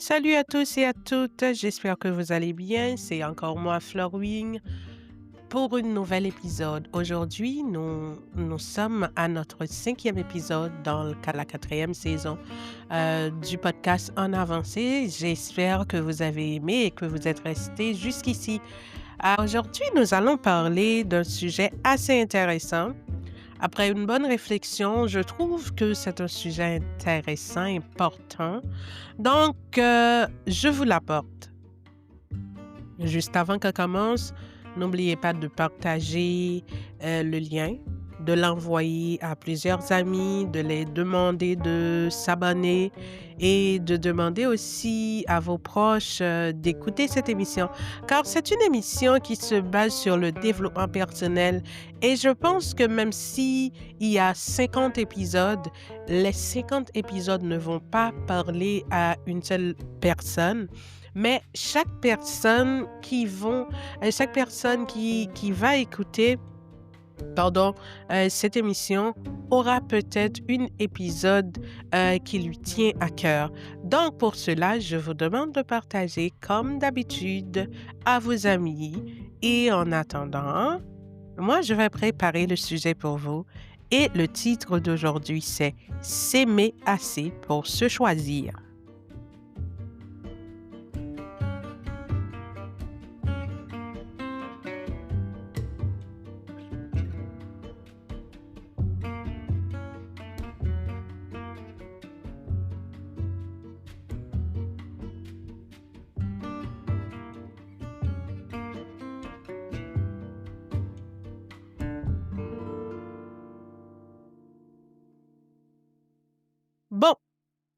Salut à tous et à toutes, j'espère que vous allez bien. C'est encore moi, Florwing, pour un nouvel épisode. Aujourd'hui, nous sommes à notre 5e épisode dans la 4e saison du podcast En avancée. J'espère que vous avez aimé et que vous êtes restés jusqu'ici. Aujourd'hui, nous allons parler d'un sujet assez intéressant. Après une bonne réflexion, je trouve que c'est un sujet intéressant, important. Donc, je vous l'apporte. Juste avant qu'on commence, n'oubliez pas de partager le lien, de l'envoyer à plusieurs amis, de les demander de s'abonner et de demander aussi à vos proches d'écouter cette émission. Car c'est une émission qui se base sur le développement personnel et je pense que même si il y a 50 épisodes, les 50 épisodes ne vont pas parler à une seule personne. Mais chaque personne qui va écouter, cette émission aura peut-être un épisode qui lui tient à cœur. Donc, pour cela, je vous demande de partager, comme d'habitude, à vos amis. Et en attendant, moi, je vais préparer le sujet pour vous. Et le titre d'aujourd'hui, c'est S'aimer assez pour se choisir. Bon,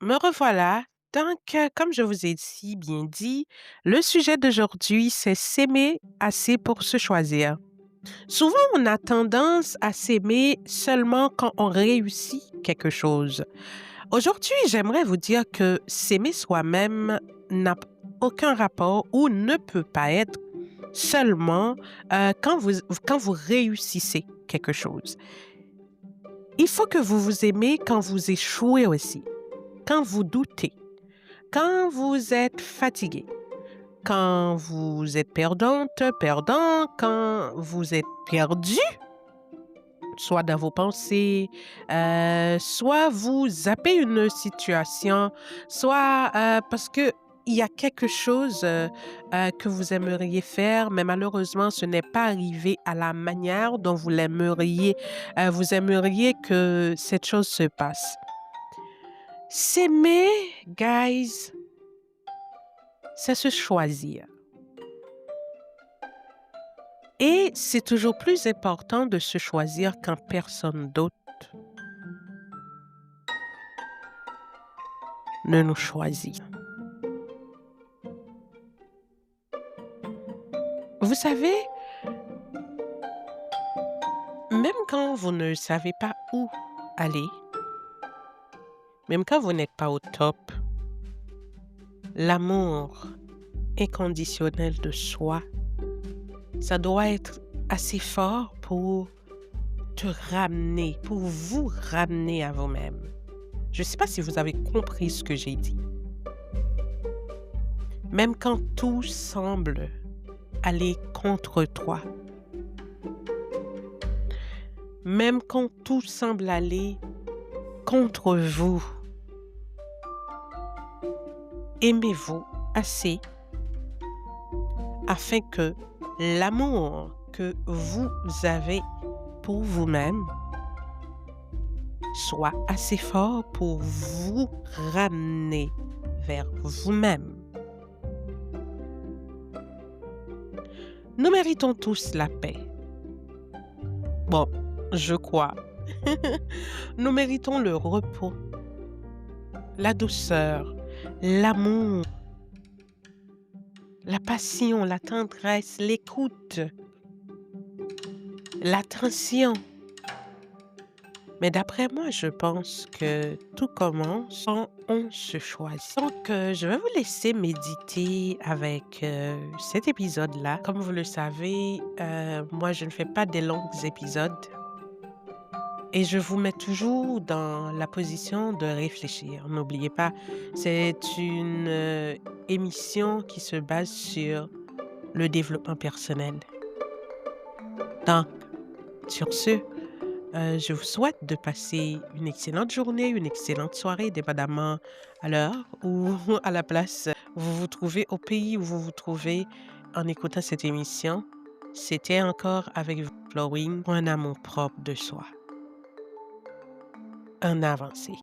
me revoilà. Donc, comme je vous ai si bien dit, le sujet d'aujourd'hui, c'est s'aimer assez pour se choisir. Souvent, on a tendance à s'aimer seulement quand on réussit quelque chose. Aujourd'hui, j'aimerais vous dire que s'aimer soi-même n'a aucun rapport ou ne peut pas être seulement quand vous réussissez quelque chose. Il faut que vous vous aimez quand vous échouez aussi, quand vous doutez, quand vous êtes fatigué, quand vous êtes perdant, quand vous êtes perdu, soit dans vos pensées, soit vous zappez une situation, soit parce que il y a quelque chose que vous aimeriez faire, mais malheureusement, ce n'est pas arrivé à la manière dont vous l'aimeriez. Vous aimeriez que cette chose se passe. S'aimer, guys, c'est se choisir. Et c'est toujours plus important de se choisir quand personne d'autre ne nous choisit. Vous savez, même quand vous ne savez pas où aller, même quand vous n'êtes pas au top, l'amour inconditionnel de soi, ça doit être assez fort pour pour vous ramener à vous-même. Je ne sais pas si vous avez compris ce que j'ai dit. Même quand tout semble aller contre toi, même quand tout semble aller contre vous, aimez-vous assez afin que l'amour que vous avez pour vous-même soit assez fort pour vous ramener vers vous-même. Nous méritons tous la paix. Bon, je crois. Nous méritons le repos, la douceur, l'amour, la passion, la tendresse, l'écoute, l'attention. Mais d'après moi, je pense que tout commence quand on se choisit. Donc, je vais vous laisser méditer avec cet épisode-là. Comme vous le savez, moi, je ne fais pas des longs épisodes. et je vous mets toujours dans la position de réfléchir. N'oubliez pas, c'est une, émission qui se base sur le développement personnel. Donc, sur ce, je vous souhaite de passer une excellente journée, une excellente soirée, dépendamment à l'heure ou à la place où vous vous trouvez, au pays où vous vous trouvez en écoutant cette émission. C'était encore avec vous, Flowing, pour un amour propre de soi, un avancé.